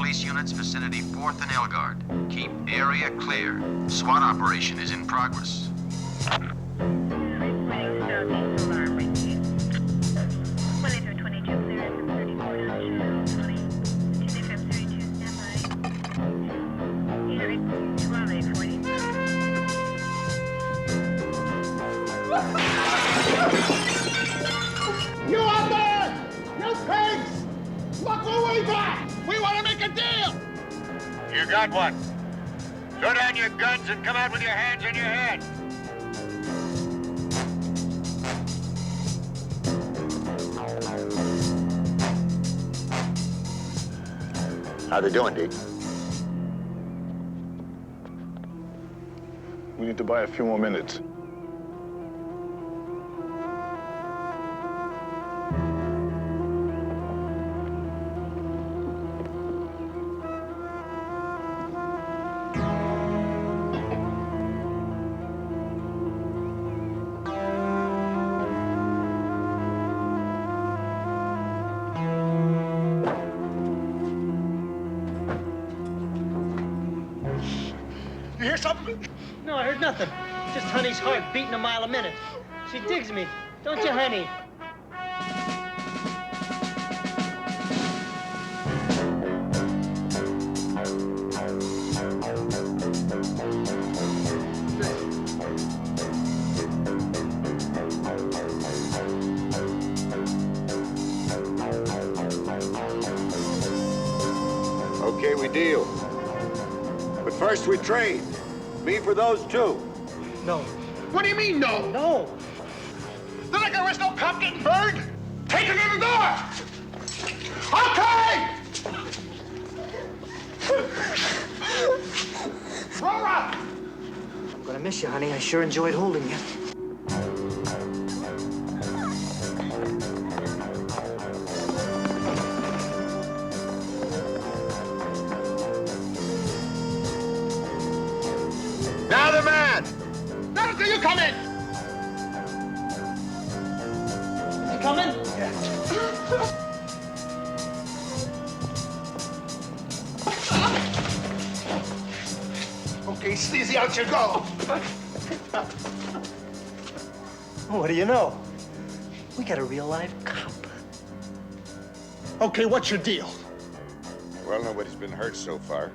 police units, vicinity 4th and Elgard. Keep area clear. SWAT operation is in progress. You out there! You pigs! Look who we got! We want to make a deal! You got one. Throw down your guns and come out with your hands on your head. How they doing, D? We need to buy a few more minutes. You hear something? No, I heard nothing. Just Honey's heart beating a mile a minute. She digs me, don't you, Honey? Okay, we deal. But first we trade. Me for those two. No. What do you mean, no? No. Then I can risk no cop getting burned? Take it in the door! Okay! Roll up! I'm gonna miss you, Honey. I sure enjoyed holding you. Now the man! Not until you come in! Is he coming? Okay, sleazy, out you go. What do you know? We got a real live cop. Okay, what's your deal? Well, nobody's been hurt so far.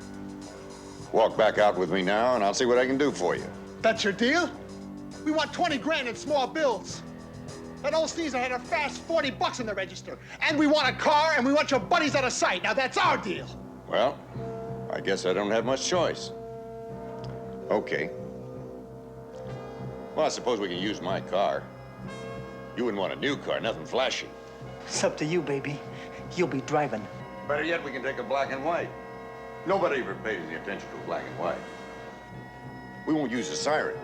Walk back out with me now, and I'll see what I can do for you. That's your deal? We want 20 grand in small bills. That old Caesar had a fast 40 bucks in the register. And we want a car, and we want your buddies out of sight. Now, that's our deal. Well, I guess I don't have much choice. Okay. Well, I suppose we can use my car. You wouldn't want a new car, nothing flashy. It's up to you, baby. You'll be driving. Better yet, we can take a black and white. Nobody ever paid any attention to a black and white. We won't use the siren.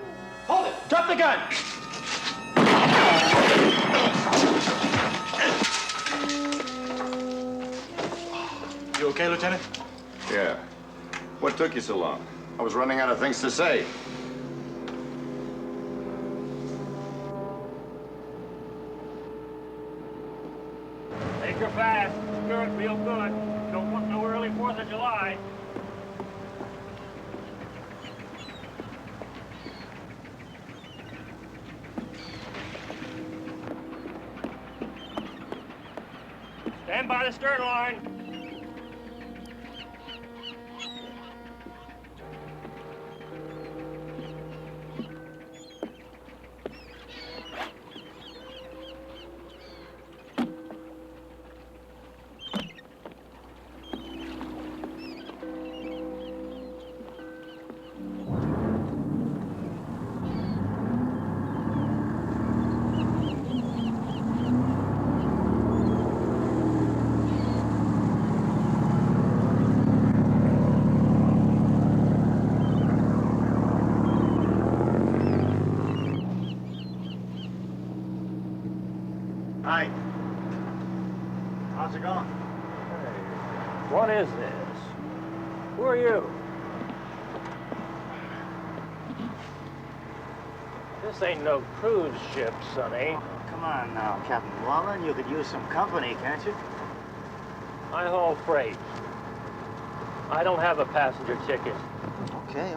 Hold it! Drop the gun! You okay, Lieutenant? Yeah. What took you so long? I was running out of things to say. Take her fast. Stir it real good. Don't want no early 4th of July. Stand by the stern line. Hi. How's it going? What is this? Who are you? This ain't no cruise ship, Sonny. Oh, come on now, Captain Wallen. You could use some company, can't you? I haul freight. I don't have a passenger ticket. Okay.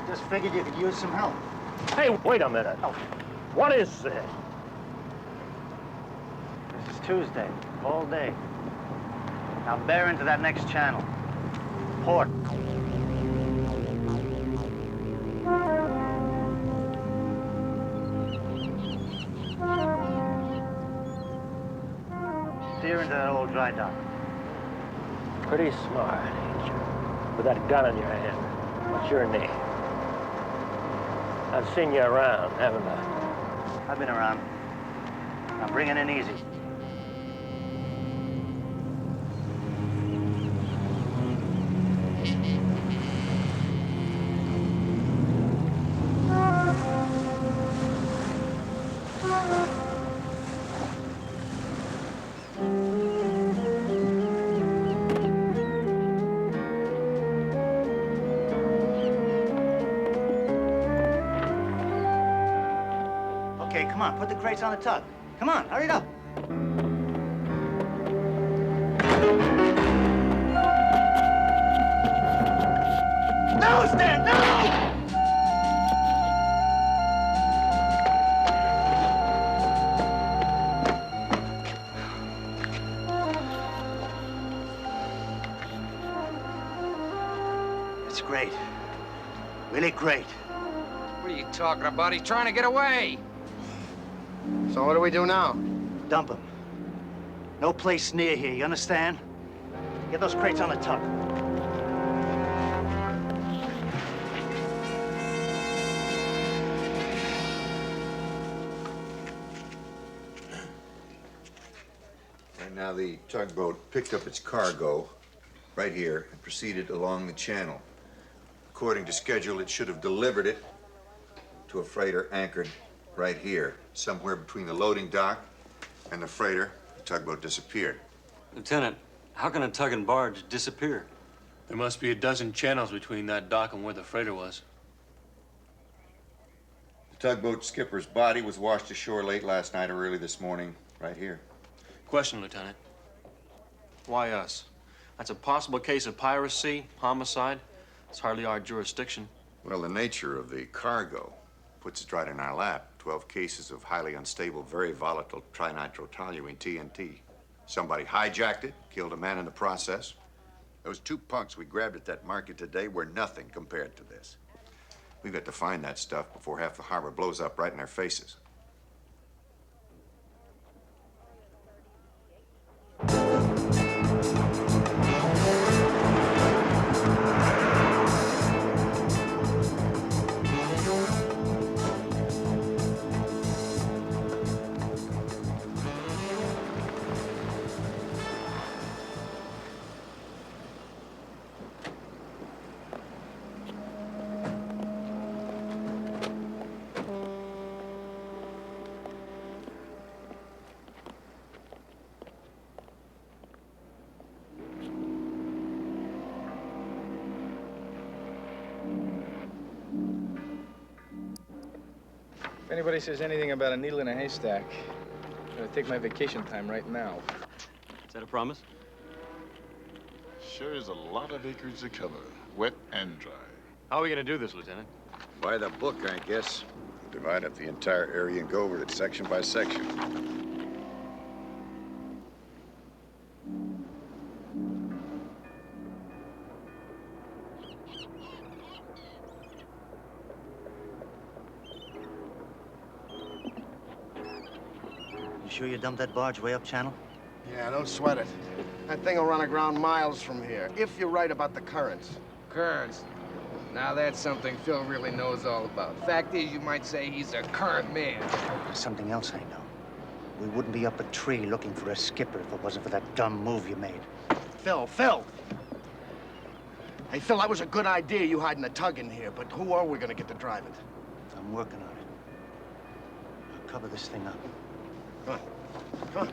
Just figured you could use some help. Hey, wait a minute. What is this? This is Tuesday, all day. Now bear into that next channel. Port. Steer into that old dry dock. Pretty smart, ain't you? With that gun in your hand. What's your name? I've seen you around, haven't I? I've been around. I'm bringing in easy. Okay, come on, put the crates on the tug. Come on, hurry it up. No, Stan, no! It's great. Really great. What are you talking about? He's trying to get away. So what do we do now? Dump him. No place near here, you understand? Get those crates on the tug. Right now, the tugboat picked up its cargo right here and proceeded along the channel. According to schedule, it should have delivered it to a freighter anchored right here, somewhere between the loading dock and the freighter. The tugboat disappeared. Lieutenant, how can a tug and barge disappear? There must be a dozen channels between that dock and where the freighter was. The tugboat skipper's body was washed ashore late last night or early this morning, right here. Question, Lieutenant. Why us? That's a possible case of piracy, homicide. It's hardly our jurisdiction. Well, the nature of the cargo puts it right in our lap. 12 cases of highly unstable, very volatile trinitrotoluene, TNT. Somebody hijacked it, killed a man in the process. Those two punks we grabbed at that market today were nothing compared to this. We've got to find that stuff before half the harbor blows up right in our faces. If anybody says anything about a needle in a haystack, I'm gonna take my vacation time right now. Is that a promise? Sure is a lot of acres to cover, wet and dry. How are we gonna do this, Lieutenant? By the book, I guess. Divide up the entire area and go over it section by section. You sure you dumped that barge way up channel? Yeah, don't sweat it. That thing will run aground miles from here, if you're right about the currents. Currents. Now that's something Phil really knows all about. Fact is, you might say he's a current man. There's something else I know. We wouldn't be up a tree looking for a skipper if it wasn't for that dumb move you made. Phil! Hey, Phil, that was a good idea, you hiding a tug in here, but who are we gonna get to drive it? I'm working on it. I'll cover this thing up. Come on. Come on.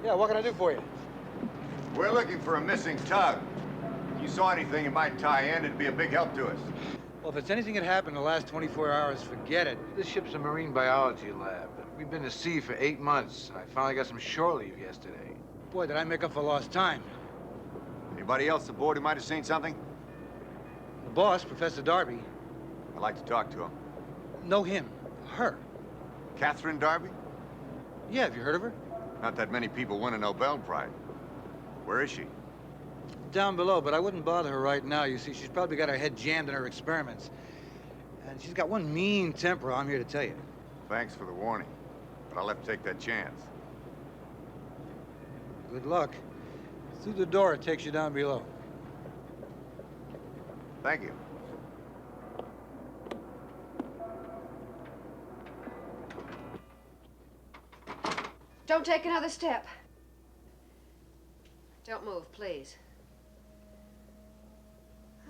Yeah, what can I do for you? We're looking for a missing tug. If you saw anything that might tie in, it'd be a big help to us. Well, if it's anything that happened in the last 24 hours, forget it. This ship's a marine biology lab. We've been to sea for 8 months. I finally got some shore leave yesterday. Boy, did I make up for lost time. Anybody else aboard who might have seen something? The boss, Professor Darby. I'd like to talk to him. Know him. Her. Catherine Darby? Yeah, have you heard of her? Not that many people win a Nobel Prize. Where is she? Down below, but I wouldn't bother her right now. You see, she's probably got her head jammed in her experiments. And she's got one mean temper, I'm here to tell you. Thanks for the warning, but I'll have to take that chance. Good luck. Through the door, it takes you down below. Thank you. Don't take another step. Don't move, please.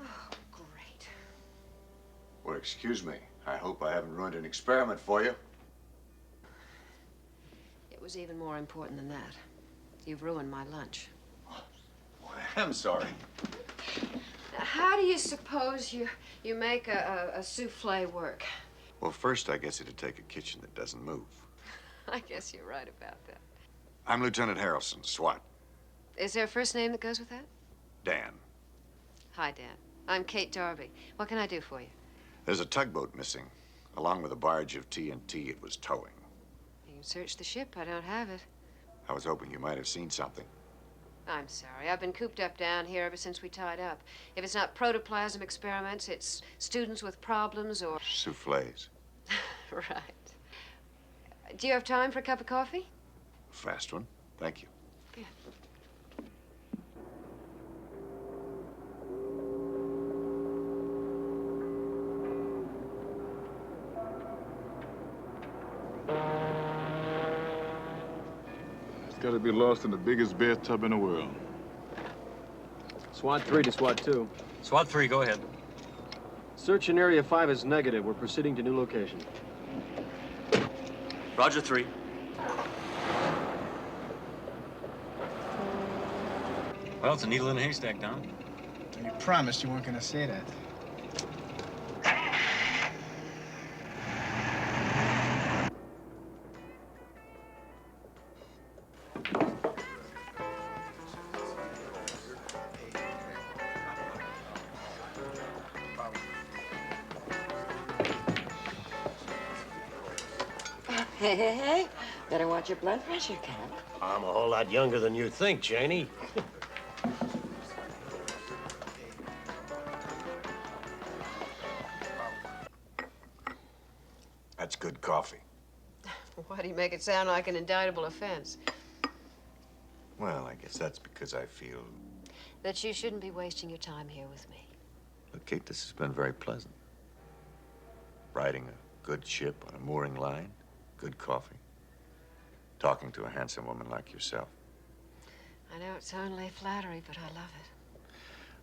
Oh, great. Well, excuse me. I hope I haven't ruined an experiment for you. It was even more important than that. You've ruined my lunch. Well, I'm sorry. How do you suppose you make a souffle work? Well, first, I guess it'd take a kitchen that doesn't move. I guess you're right about that. I'm Lieutenant Harrelson, SWAT. Is there a first name that goes with that? Dan. Hi, Dan. I'm Kate Darby. What can I do for you? There's a tugboat missing, along with a barge of TNT it was towing. You can search the ship. I don't have it. I was hoping you might have seen something. I'm sorry. I've been cooped up down here ever since we tied up. If it's not protoplasm experiments, it's students with problems or... Souffles. Right. Do you have time for a cup of coffee? Fast one. Thank you. Yeah. It's got to be lost in the biggest bear tub in the world. SWAT 3 to SWAT 2. SWAT 3, go ahead. Search in Area 5 is negative. We're proceeding to new location. Roger 3. Well, it's a needle in a haystack, Don. You promised you weren't gonna say that. Hey, better watch your blood pressure, Cap. I'm a whole lot younger than you think, Janie. That's good coffee. Why do you make it sound like an indictable offense? Well, I guess that's because I feel... That you shouldn't be wasting your time here with me. Look, Kate, this has been very pleasant. Riding a good ship on a mooring line, good coffee, talking to a handsome woman like yourself. I know it's only flattery, but I love it.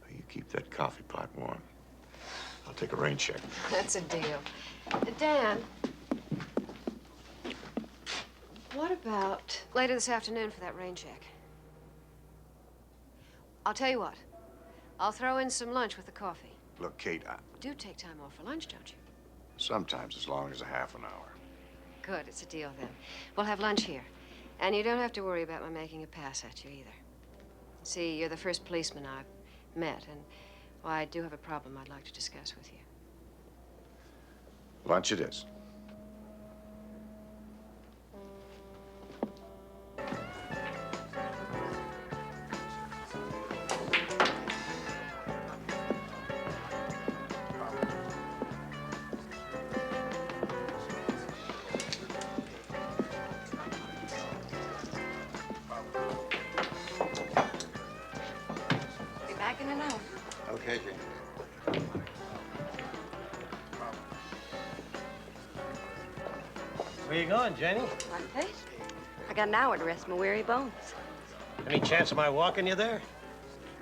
Well, you keep that coffee pot warm. I'll take a rain check. That's a deal. Dan, what about later this afternoon for that rain check? I'll tell you what. I'll throw in some lunch with the coffee. Look, Kate, Do take time off for lunch, don't you? sometimes as long as a half an hour. Good, it's a deal then. We'll have lunch here. And you don't have to worry about my making a pass at you either. See, you're the first policeman I've met, and well, I do have a problem I'd like to discuss with you. Lunch it is. Be back in an hour. Okay, Jane. Where you going, Janie? One place. I got an hour to rest my weary bones. Any chance of my walking you there?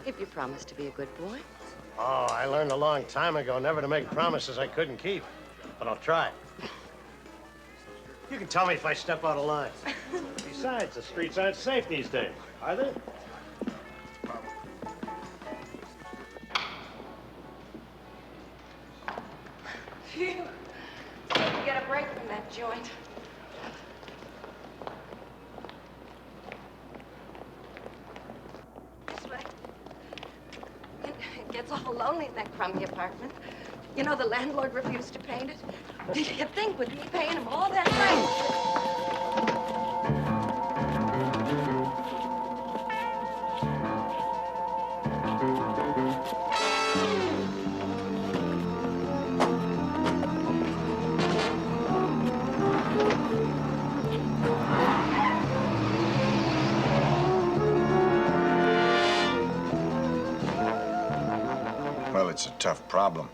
If you promise to be a good boy. Oh, I learned a long time ago never to make promises I couldn't keep. But I'll try. You can tell me if I step out of line. Be Besides, the streets aren't safe these days, are they? Phew. So you get a break from that joint. This way. It gets awful lonely in that crummy apartment. You know, the landlord refused to paint it. Did you think with me paying him all that rent? Well, it's a tough problem.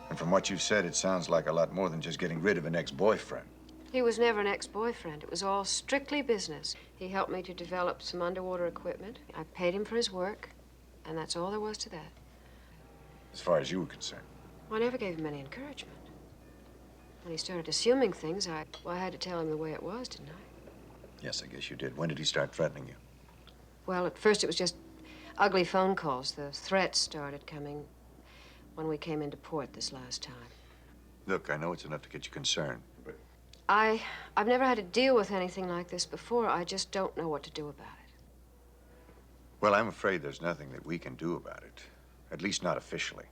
And from what you've said, it sounds like a lot more than just getting rid of an ex-boyfriend. He was never an ex-boyfriend. It was all strictly business. He helped me to develop some underwater equipment. I paid him for his work, and that's all there was to that. As far as you were concerned. I never gave him any encouragement. When he started assuming things, I had to tell him the way it was, didn't I? Yes, I guess you did. When did he start threatening you? Well, at first it was just ugly phone calls. The threats started coming when we came into port this last time. Look, I know it's enough to get you concerned, but... I've never had to deal with anything like this before. I just don't know what to do about it. Well, I'm afraid there's nothing that we can do about it. At least not officially.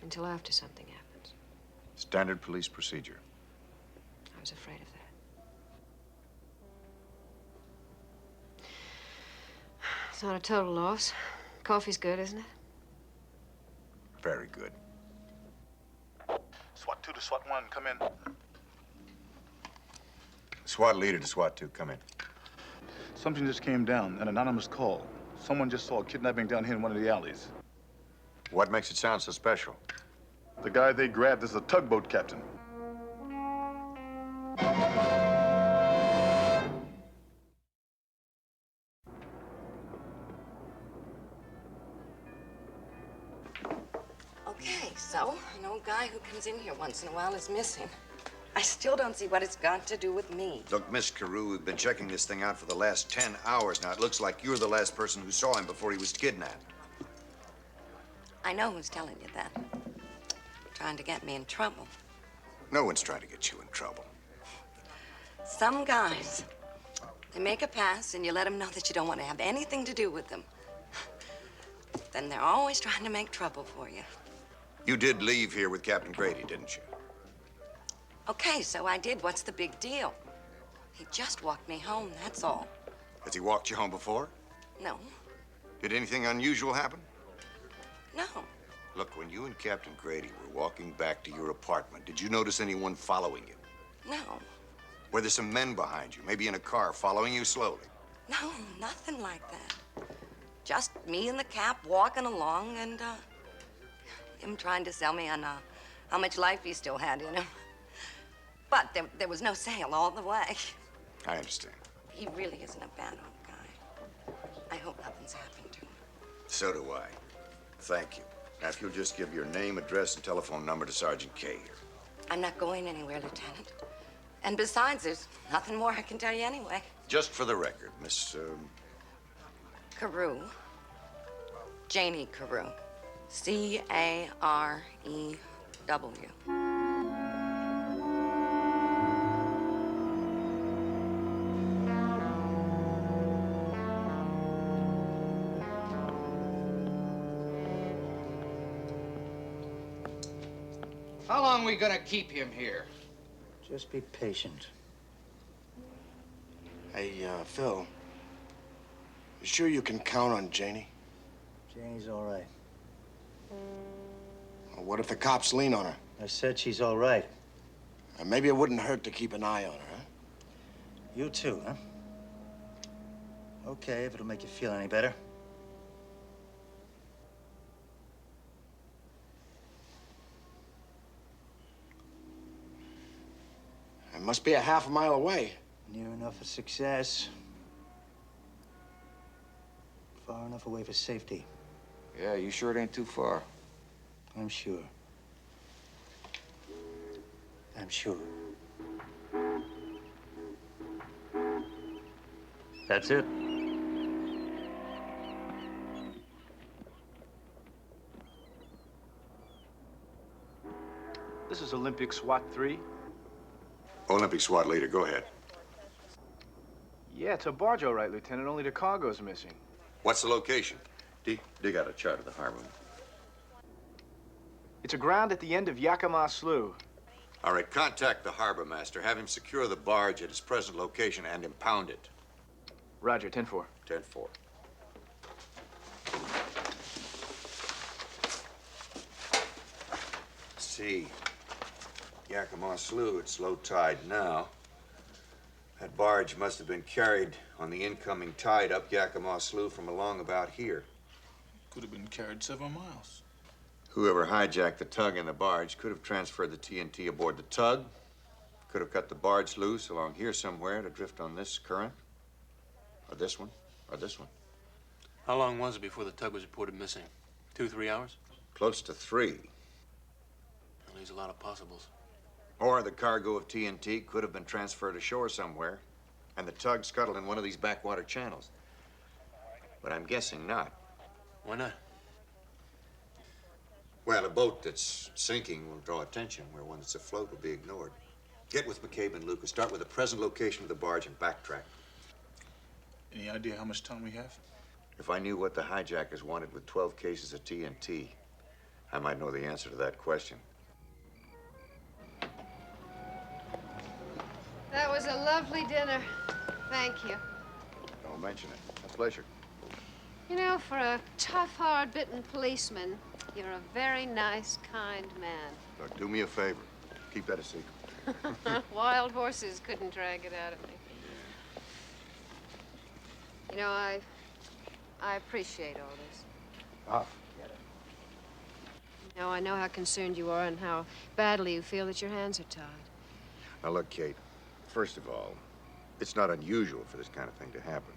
Until after something happens. Standard police procedure. I was afraid of that. It's not a total loss. Coffee's good, isn't it? Very good. SWAT 2 to SWAT 1, come in. SWAT leader to SWAT 2, come in. Something just came down, an anonymous call. Someone just saw a kidnapping down here in one of the alleys. What makes it sound so special? The guy they grabbed is the tugboat captain. Okay, so an old guy who comes in here once in a while is missing. I still don't see what it's got to do with me. Look, Miss Carew, we've been checking this thing out for the last 10 hours now. It looks like you're the last person who saw him before he was kidnapped. I know who's telling you that. Trying to get me in trouble. No one's trying to get you in trouble. Some guys, they make a pass and you let them know that you don't want to have anything to do with them. Then they're always trying to make trouble for you. You did leave here with Captain Grady, didn't you? Okay, so I did. What's the big deal? He just walked me home, that's all. Has he walked you home before? No. Did anything unusual happen? No. Look, when you and Captain Grady were walking back to your apartment, did you notice anyone following you? No. Were there some men behind you, maybe in a car, following you slowly? No, nothing like that. Just me and the Cap walking along and, him trying to sell me on, how much life he still had in him. But there was no sale all the way. I understand. He really isn't a bad old guy. I hope nothing's happened to him. So do I. Thank you. Now, if you'll just give your name, address, and telephone number to Sergeant K here. I'm not going anywhere, Lieutenant. And besides, there's nothing more I can tell you anyway. Just for the record, Miss, Carew. Janie Carew. C-A-R-E-W. How long are we gonna keep him here? Just be patient. Hey, Phil. You sure you can count on Janie? Janie's all right. Well, what if the cops lean on her? I said she's all right. Maybe it wouldn't hurt to keep an eye on her, huh? You too, huh? Okay, if it'll make you feel any better. It must be a half a mile away. Near enough for success. Far enough away for safety. Yeah, you sure it ain't too far? I'm sure. I'm sure. That's it. This is Olympic SWAT 3. Olympic SWAT leader, go ahead. Yeah, it's a barge, all right, Lieutenant. Only the cargo's missing. What's the location? Dig out a chart of the harbor. It's aground at the end of Yakima Slough. All right, contact the harbor master. Have him secure the barge at its present location and impound it. Roger, 10-4. 10-4. See, Yakima Slough, it's low tide now. That barge must have been carried on the incoming tide up Yakima Slough from along about here. Could have been carried several miles. Whoever hijacked the tug and the barge could have transferred the TNT aboard the tug, could have cut the barge loose along here somewhere to drift on this current, or this one, or this one. How long was it before the tug was reported missing? 2, 3 hours? Close to 3. That leaves a lot of possibles. Or the cargo of TNT could have been transferred ashore somewhere, and the tug scuttled in one of these backwater channels. But I'm guessing not. Why not? Well, a boat that's sinking will draw attention, where one that's afloat will be ignored. Get with McCabe and Lucas. Start with the present location of the barge and backtrack. Any idea how much time we have? If I knew what the hijackers wanted with 12 cases of TNT, I might know the answer to that question. That was a lovely dinner. Thank you. Don't mention it. A pleasure. You know, for a tough, hard-bitten policeman, you're a very nice, kind man. Look, do me a favor. Keep that a secret. Wild horses couldn't drag it out of me. You know, I appreciate all this. Ah, get it. Now, I know how concerned you are and how badly you feel that your hands are tied. Now, look, Kate. First of all, it's not unusual for this kind of thing to happen.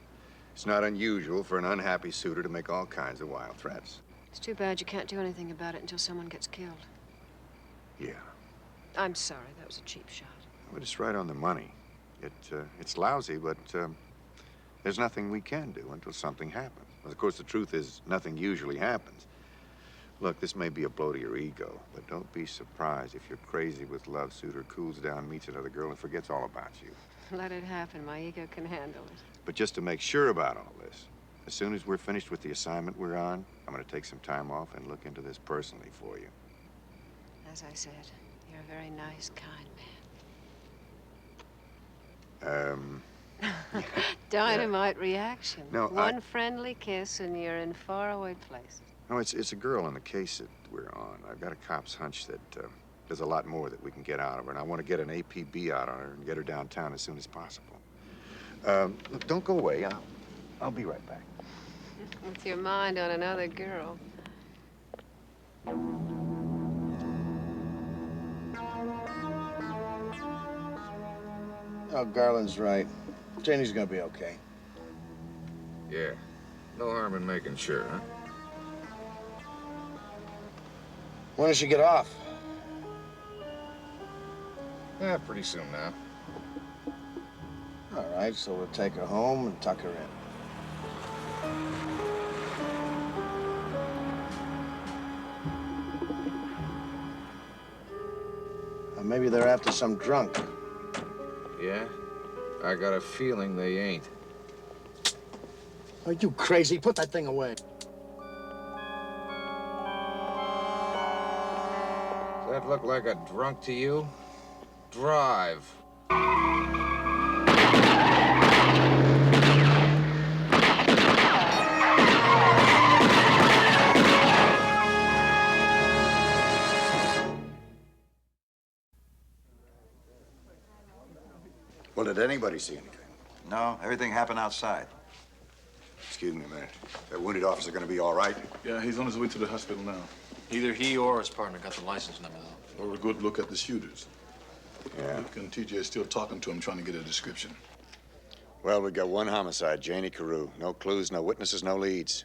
It's not unusual for an unhappy suitor to make all kinds of wild threats. It's too bad you can't do anything about it until someone gets killed. Yeah. I'm sorry, that was a cheap shot. But it's right on the money. It's lousy, but there's nothing we can do until something happens. Of course, the truth is, nothing usually happens. Look, this may be a blow to your ego, but don't be surprised if you're crazy with love suitor cools down, meets another girl, and forgets all about you. Let it happen. My ego can handle it. But just to make sure about all this, as soon as we're finished with the assignment we're on, I'm going to take some time off and look into this personally for you. As I said, you're a very nice, kind man. Dynamite reaction. No, One friendly kiss and you're in faraway places. No, it's a girl in the case that we're on. I've got a cop's hunch that there's a lot more that we can get out of her, and I want to get an APB out on her and get her downtown as soon as possible. Look, don't go away. I'll be right back. With your mind on another girl. Oh, Garland's right. Janie's gonna be okay. Yeah. No harm in making sure, huh? When does she get off? Yeah, pretty soon now. All right, so we'll take her home and tuck her in. Maybe they're after some drunk. Yeah? I got a feeling they ain't. Are you crazy? Put that thing away. Does that look like a drunk to you? Drive. Well, did anybody see anything? No, everything happened outside. Excuse me a minute. That wounded officer gonna be all right? Yeah, he's on his way to the hospital now. Either he or his partner got the license number, though. Or a good look at the shooters. Yeah. Luke and TJ is still talking to him, trying to get a description. Well, we got one homicide, Janie Carew. No clues, no witnesses, no leads.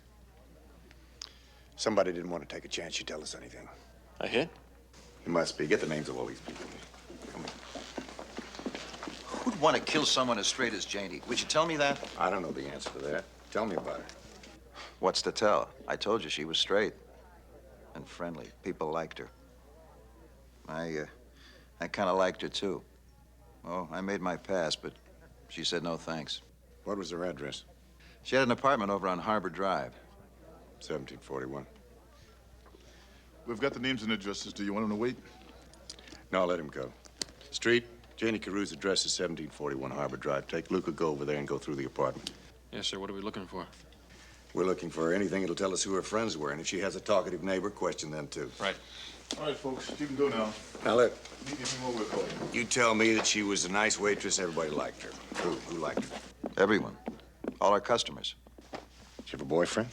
Somebody didn't want to take a chance she'd tell us anything. A hit? It must be. Get the names of all these people. Come on. Who Who'd want to kill someone as straight as Janie? Would you tell me that? I don't know the answer to that. Tell me about her. What's to tell? I told you she was straight and friendly. People liked her. I kind of liked her, too. Oh, I made my pass, but she said no thanks. What was her address? She had an apartment over on Harbor Drive. 1741. We've got the names and addresses. Do you want him to wait? No, let him go. Street, Janie Carew's address is 1741 Harbor Drive. Take Luca, go over there and go through the apartment. Yes, sir. What are we looking for? We're looking for anything that'll tell us who her friends were, and if she has a talkative neighbor, question them too. Right. All right, folks, you can go now. Now, look. Need anything more, we'll call you. You tell me that she was a nice waitress, everybody liked her. Who liked her? Everyone. All our customers. She have a boyfriend?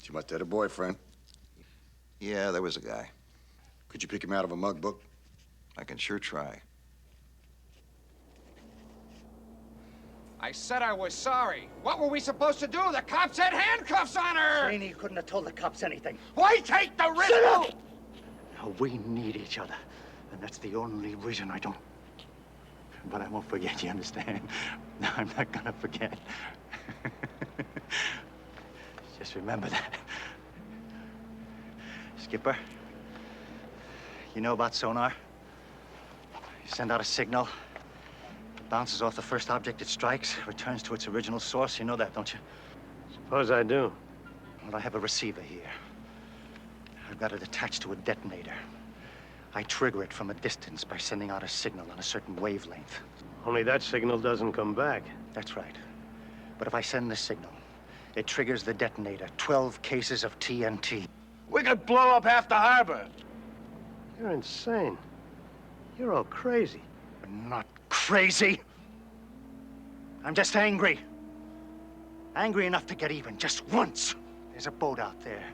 She must have had a boyfriend. Yeah, there was a guy. Could you pick him out of a mug book? I can sure try. I said I was sorry. What were we supposed to do? The cops had handcuffs on her! Janie couldn't have told the cops anything. Why take the risk? Shut up! Now, we need each other, and that's the only reason I don't. But I won't forget, you understand? No, I'm not gonna forget. Just remember that. Skipper, you know about sonar? You send out a signal, it bounces off the first object it strikes, returns to its original source. You know that, don't you? Suppose I do. Well, I have a receiver here. I've got it attached to a detonator. I trigger it from a distance by sending out a signal on a certain wavelength. Only that signal doesn't come back. That's right. But if I send this signal, it triggers the detonator. 12 cases of TNT. We could blow up half the harbor. You're insane. You're all crazy. I'm not crazy. I'm just angry. Angry enough to get even just once. There's a boat out there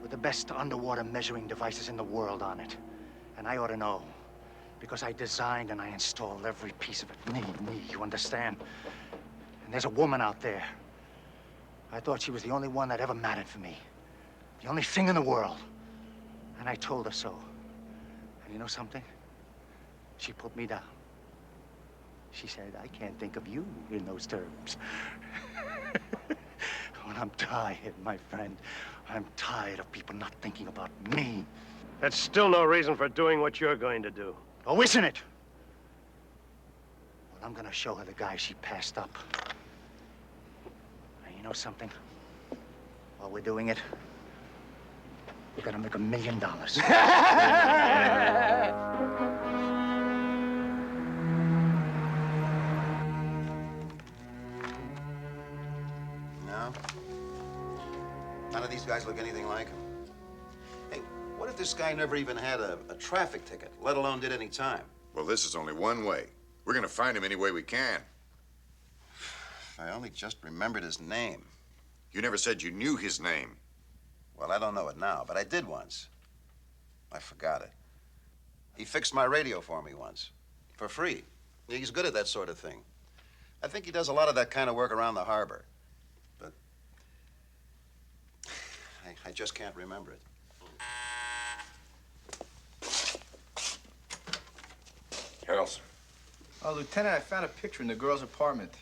with the best underwater measuring devices in the world on it. And I ought to know, because I designed and I installed every piece of it. Me, you understand? And there's a woman out there. I thought she was the only one that ever mattered for me. The only thing in the world. And I told her so. And you know something? She put me down. She said, I can't think of you in those terms. When I'm tired, my friend, I'm tired of people not thinking about me. That's still no reason for doing what you're going to do. Oh, isn't it? Well, I'm gonna show her the guy she passed up. And you know something? While we're doing it, we're gonna make $1 million. No? None of these guys look anything like him. Hey, what if this guy never even had a traffic ticket, let alone did any time? Well, this is only one way. We're gonna find him any way we can. If I only just remembered his name. You never said you knew his name. Well, I don't know it now, but I did once. I forgot it. He fixed my radio for me once. For free. He's good at that sort of thing. I think he does a lot of that kind of work around the harbor. But I just can't remember it. Harrelson. Oh, Lieutenant, I found a picture in the girl's apartment.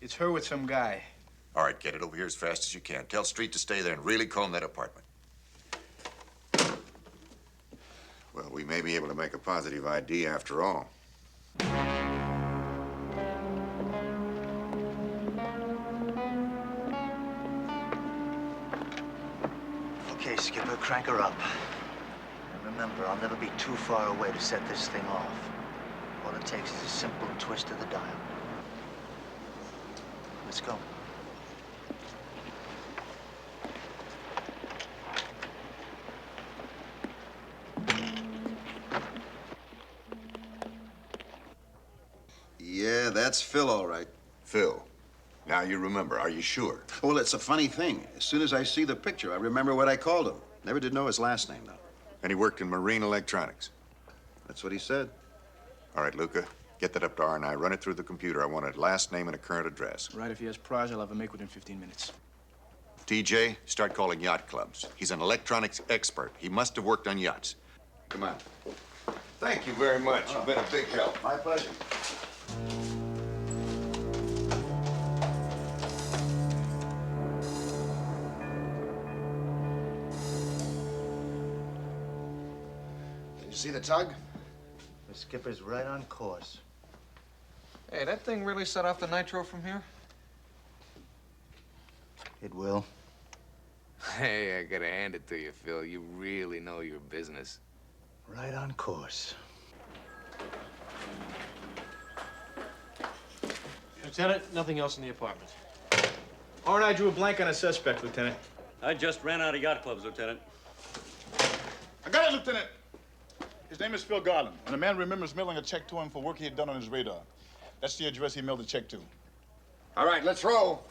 It's her with some guy. All right, get it over here as fast as you can. Tell Street to stay there and really comb that apartment. Well, we may be able to make a positive ID after all. Okay, Skipper, crank her up. And remember, I'll never be too far away to set this thing off. All it takes is a simple twist of the dial. Let's go. Yeah, that's Phil, all right. Phil, now you remember, are you sure? Well, it's a funny thing. As soon as I see the picture, I remember what I called him. Never did know his last name, though. And he worked in marine electronics. That's what he said. All right, Luca, get that up to R&I. Run it through the computer. I want a last name and a current address. Right, if he has prize, I'll have him make within 15 minutes. TJ, start calling yacht clubs. He's an electronics expert. He must have worked on yachts. Come on. Thank you very much. You've been a big help. My pleasure. Did you see the tug? The skipper's right on course. Hey, that thing really set off the nitro from here? It will. Hey, I gotta hand it to you, Phil. You really know your business. Right on course. Lieutenant, nothing else in the apartment. R&I drew a blank on a suspect, Lieutenant. I just ran out of yacht clubs, Lieutenant. I got it, Lieutenant. His name is Phil Garland, and the man remembers mailing a check to him for work he had done on his radar. That's the address he mailed the check to. All right, let's roll.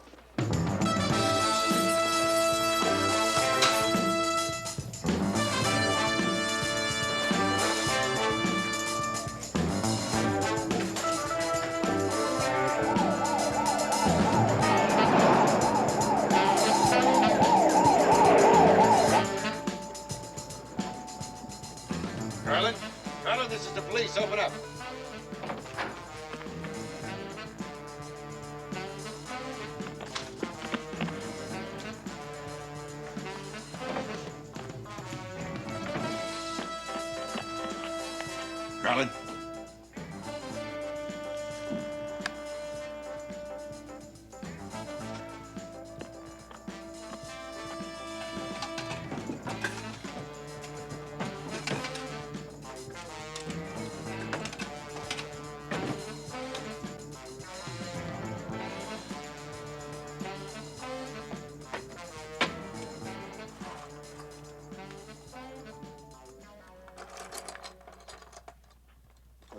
Garland, this is the police. Open up. Garland.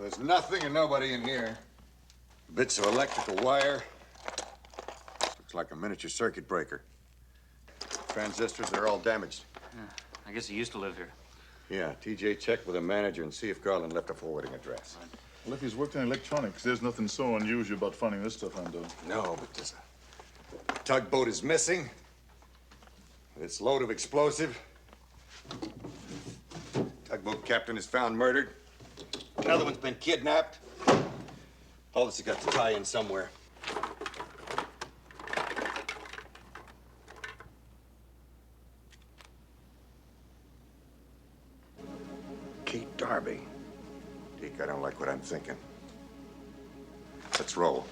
There's nothing and nobody in here. Bits of electrical wire. Looks like a miniature circuit breaker. Transistors are all damaged. I guess he used to live here. Yeah, TJ, check with the manager and see if Garland left a forwarding address. Well, if he's worked in electronics, there's nothing so unusual about finding this stuff, Hondo. No, but there's a tugboat is missing. Its load of explosive. Tugboat captain is found murdered. Another one's been kidnapped. All this has got to tie in somewhere. Kate Darby. Deke, I don't like what I'm thinking. Let's roll.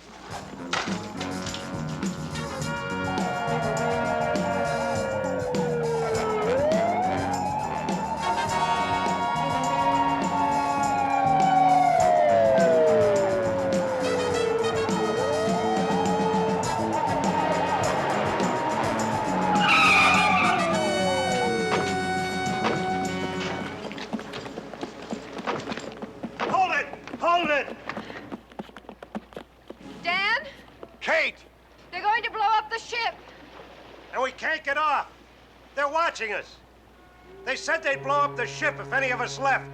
Hold it! Dan? Kate! They're going to blow up the ship. And we can't get off. They're watching us. They said they'd blow up the ship if any of us left.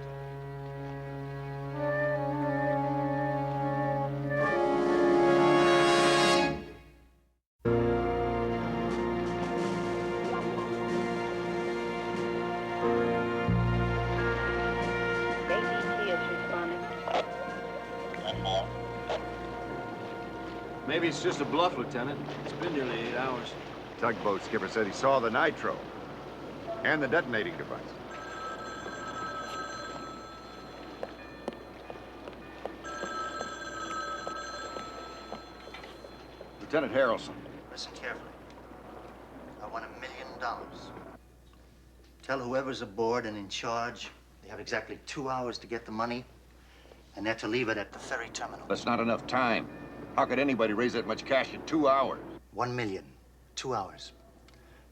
Maybe it's just a bluff, Lieutenant. It's been nearly 8 hours. Tugboat skipper said he saw the nitro and the detonating device. Lieutenant Harrelson. Listen carefully. I want $1 million. Tell whoever's aboard and in charge they have exactly 2 hours to get the money, and they're to leave it at the ferry terminal. That's not enough time. How could anybody raise that much cash in 2 hours? 1 million. 2 hours.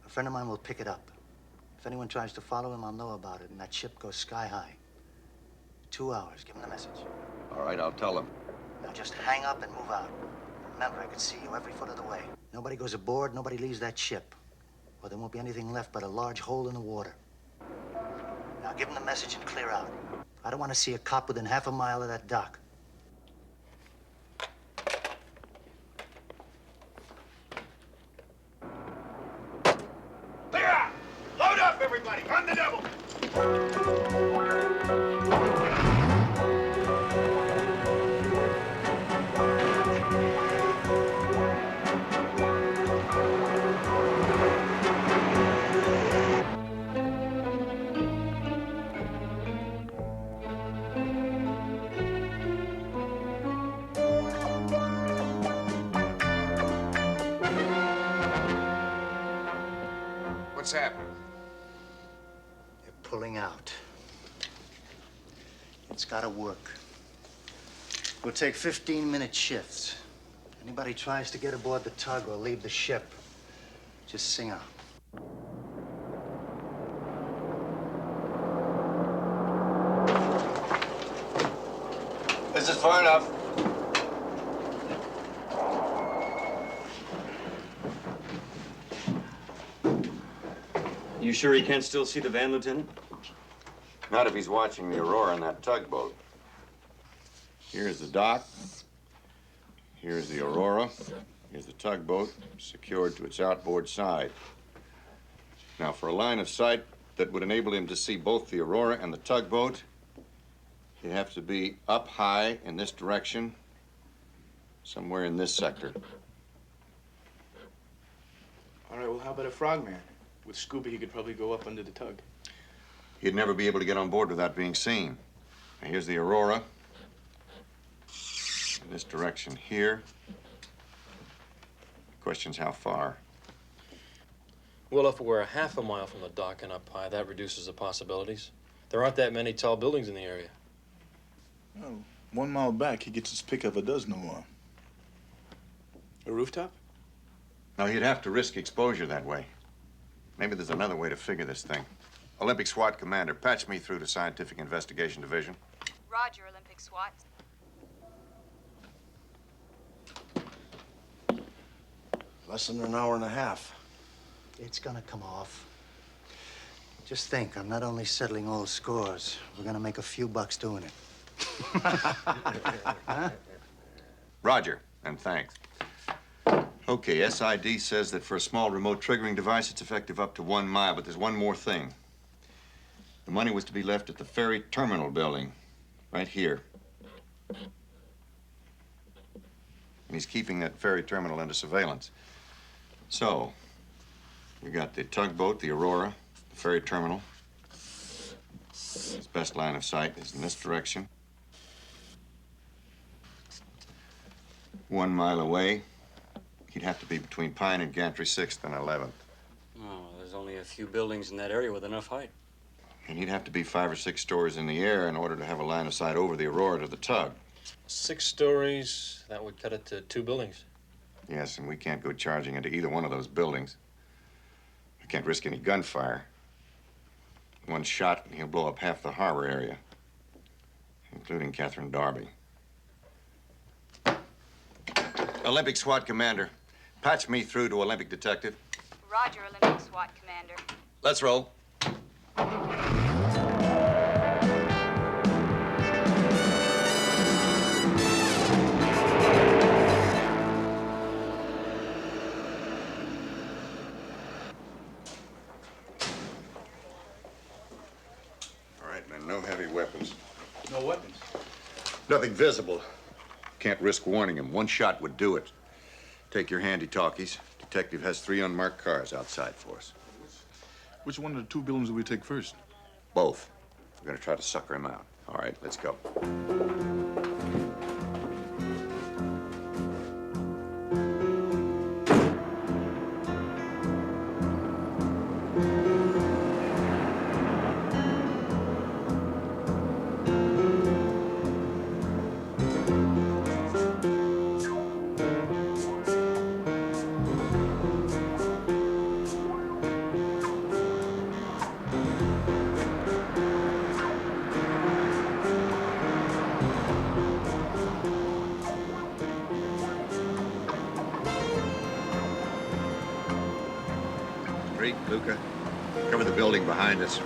A friend of mine will pick it up. If anyone tries to follow him, I'll know about it, and that ship goes sky high. 2 hours. Give him the message. All right, I'll tell him. Now just hang up and move out. Remember, I can see you every foot of the way. Nobody goes aboard, nobody leaves that ship. Or there won't be anything left but a large hole in the water. Now give him the message and clear out. I don't want to see a cop within half a mile of that dock. Clear out! Load up, everybody! On the double! happened? They're pulling out. It's gotta work. We'll take 15-minute shifts. Anybody tries to get aboard the tug or leave the ship, just sing out. This is far enough. You sure he can't still see the van, Lieutenant? Not if he's watching the Aurora in that tugboat. Here's the dock. Here's the Aurora. Here's the tugboat, secured to its outboard side. Now, for a line of sight that would enable him to see both the Aurora and the tugboat, he'd have to be up high in this direction, somewhere in this sector. All right, well, how about a frogman? With scuba, he could probably go up under the tug. He'd never be able to get on board without being seen. Now, here's the Aurora. In this direction here. The question's how far. Well, if we're a half a mile from the dock and up high, that reduces the possibilities. There aren't that many tall buildings in the area. Well, 1 mile back, he gets his pick of a dozen or more. A rooftop? Now, he'd have to risk exposure that way. Maybe there's another way to figure this thing. Olympic SWAT commander, patch me through to Scientific Investigation Division. Roger, Olympic SWAT. Less than an hour and a half. It's gonna come off. Just think, I'm not only settling old scores, we're gonna make a few bucks doing it. Huh? Roger, and thanks. Okay, SID says that for a small remote triggering device, it's effective up to 1 mile, but there's one more thing. The money was to be left at the ferry terminal building, right here. And he's keeping that ferry terminal under surveillance. So, we got the tugboat, the Aurora, the ferry terminal. His best line of sight is in this direction. 1 mile away, he'd have to be between Pine and Gantry 6th and 11th. Oh, there's only a few buildings in that area with enough height. And he'd have to be 5 or 6 stories in the air in order to have a line of sight over the Aurora to the tug. 6 stories, that would cut it to 2 buildings. Yes, and we can't go charging into either one of those buildings. We can't risk any gunfire. 1 shot, and he'll blow up half the harbor area, including Catherine Darby. Olympic SWAT commander, patch me through to Olympic detective. Roger, Olympic SWAT commander. Let's roll. All right, men, no heavy weapons. No weapons? Nothing visible. Can't risk warning him. 1 shot would do it. Take your handy-talkies. Detective has 3 unmarked cars outside for us. Which one of the 2 buildings do we take first? Both. We're gonna try to sucker him out. All right, let's go. Luca, cover the building behind us.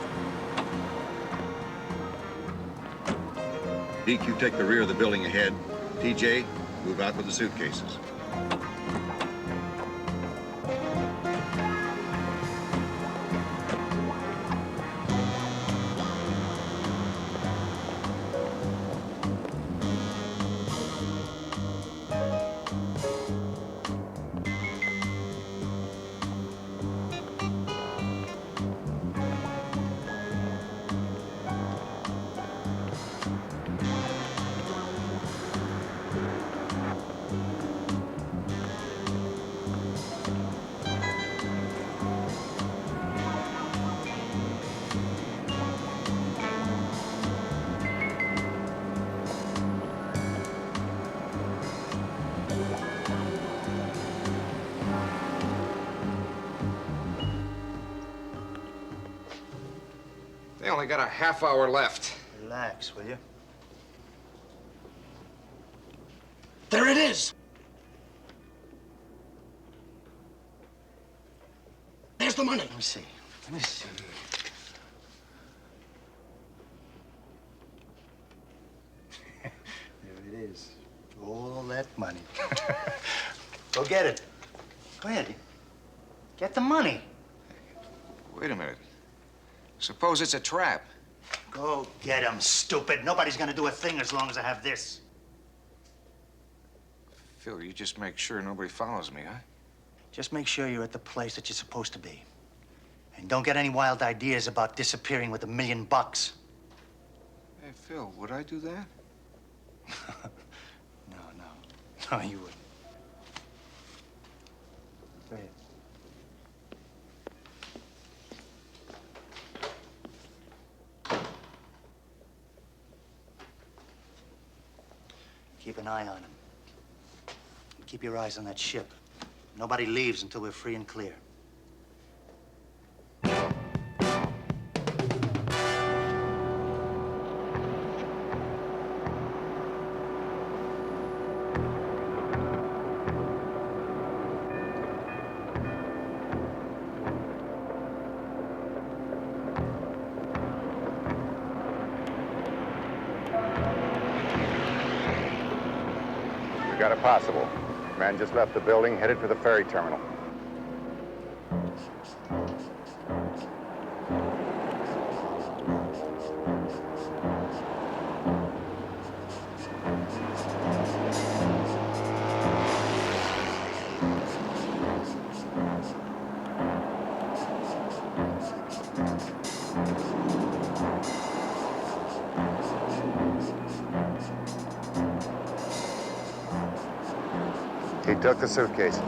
Deke, you take the rear of the building ahead. TJ, move out with the suitcases. only got a half hour left. Relax, will you? There it is! There's the money. Let me see. Let me see. There it is. All that money. Go get it. Go ahead. Get the money. Wait a minute. Suppose it's a trap. Go get him, stupid. Nobody's gonna do a thing as long as I have this. Phil, you just make sure nobody follows me, huh? Just make sure you're at the place that you're supposed to be. And don't get any wild ideas about disappearing with $1 million. Hey, Phil, would I do that? No, you wouldn't. Go ahead. Keep an eye on him. Keep your eyes on that ship. Nobody leaves until we're free and clear. We got a possible. Man just left the building, headed for the ferry terminal. He took the suitcase.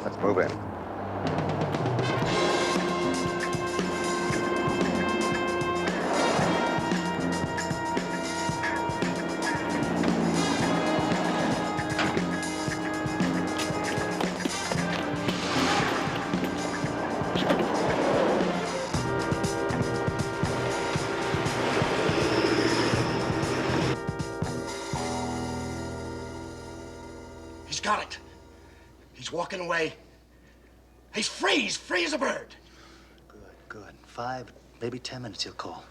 Let's move in. He's got it. He's walking away. He's free. He's free as a bird. Good. 5, maybe 10 minutes he'll call.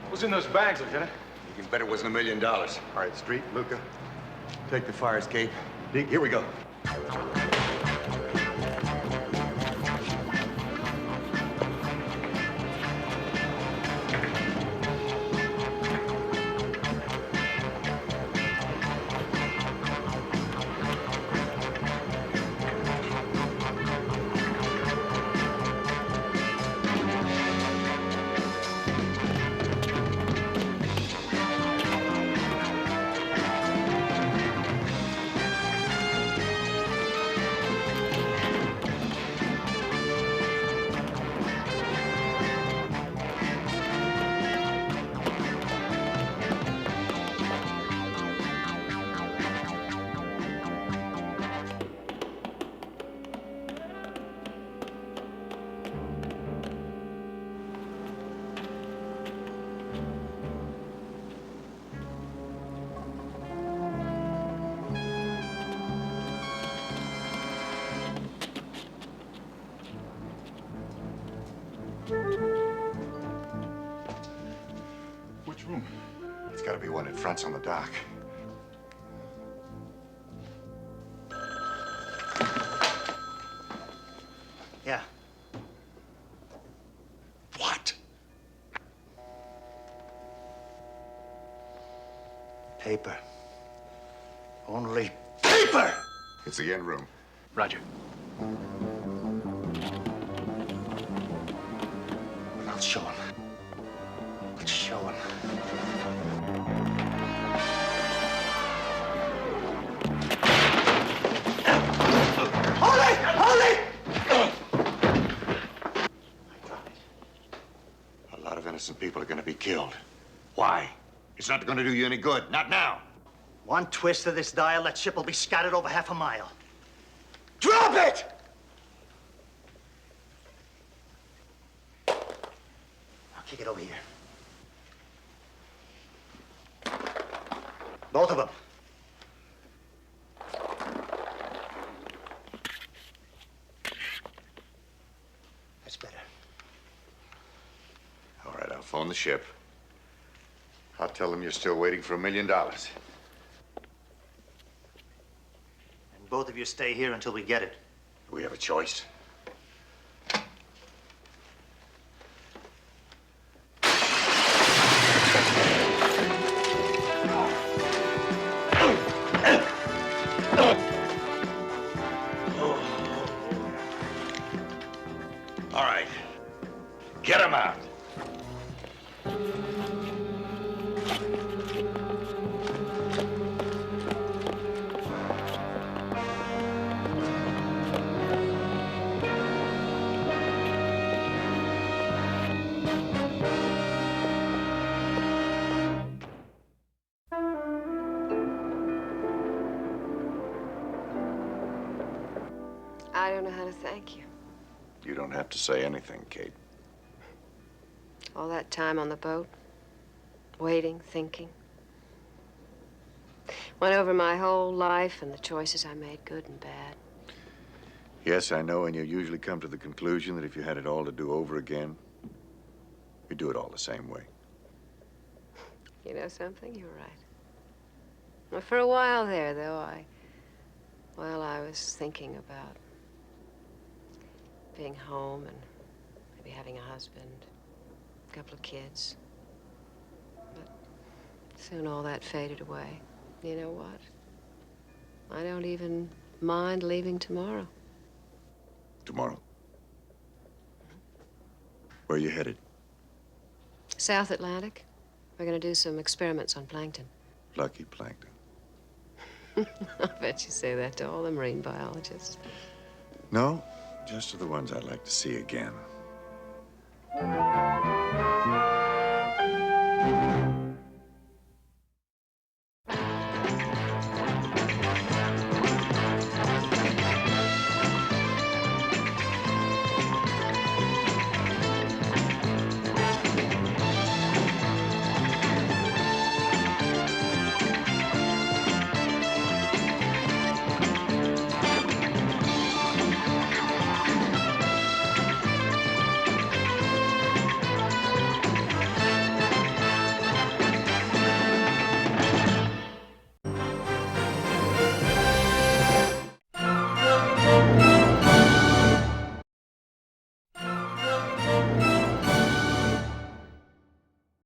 What's in those bags, Lieutenant? You can bet it wasn't $1 million. All right, Street, Luca, take the fire escape. Deke, here we go. Which room? It's got to be one that fronts on the dock. Yeah. What? Paper. Only paper! It's the end room. Roger. I'll show him. Let's show him. Hold it! A lot of innocent people are going to be killed. Why? It's not going to do you any good. Not now. One twist of this dial, that ship will be scattered over half a mile. Drop it! I'll kick it over here. Both of them. That's better. All right, I'll phone the ship. I'll tell them you're still waiting for $1 million. And both of you stay here until we get it. We have a choice. All right. Get him out. I don't know how to thank you. You don't have to say anything, Kate. All that time on the boat, waiting, thinking. Went over my whole life and the choices I made, good and bad. Yes, I know, and you usually come to the conclusion that if you had it all to do over again, you'd do it all the same way. You know something? You're right. Well, for a while there, though, I was thinking about being home and maybe having a husband, a couple of kids. But soon all that faded away. You know what? I don't even mind leaving tomorrow. Tomorrow? Where are you headed? South Atlantic. We're going to do some experiments on plankton. Lucky plankton. I bet you say that to all the marine biologists. No, just to the ones I'd like to see again.